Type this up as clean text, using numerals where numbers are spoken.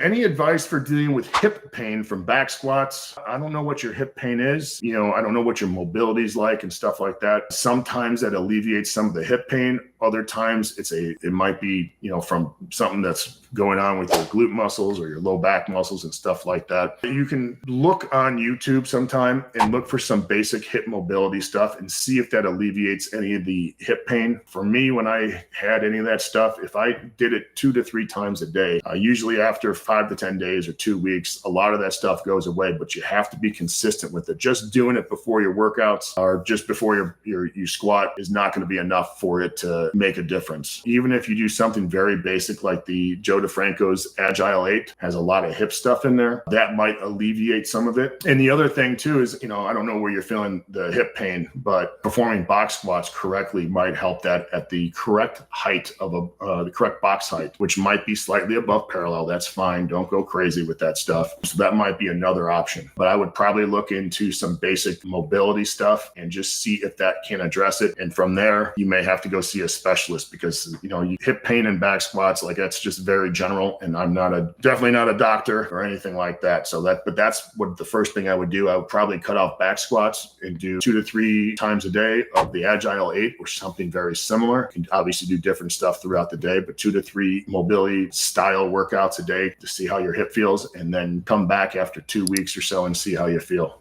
Any advice for dealing with hip pain from back squats? I don't know what your hip pain is. I don't know what your mobility is like and stuff like that. Sometimes that alleviates some of the hip pain. Other times it might be, from something that's going on with your glute muscles or your low back muscles and stuff like that. You can look on YouTube sometime and look for some basic hip mobility stuff and see if that alleviates any of the hip pain. For me, when I had any of that stuff, if I did it 2 to 3 times a day, usually after 5 to 10 days or 2 weeks, a lot of that stuff goes away, but you have to be consistent with it. Just doing it before your workouts or just before you squat is not going to be enough for it to make a difference. Even if you do something very basic like the Joe DeFranco's Agile 8 has a lot of hip stuff in there, that might alleviate some of it. And the other thing too is, I don't know where you're feeling the hip pain, but performing box squats correctly might help that at the correct height of the correct box height, which might be slightly above parallel. That's fine. Don't go crazy with that stuff. So that might be another option, but I would probably look into some basic mobility stuff and just see if that can address it. And from there, you may have to go see a specialist because, hip pain and back squats, like that's just very general. And I'm definitely not a doctor or anything like that. But that's what the first thing I would do. I would probably cut off back squats and do 2 to 3 times a day of the Agile 8 or something very similar. You can obviously do different stuff throughout the day, but 2 to 3 mobility style workouts a day to see how your hip feels, and then come back after 2 weeks or so and see how you feel.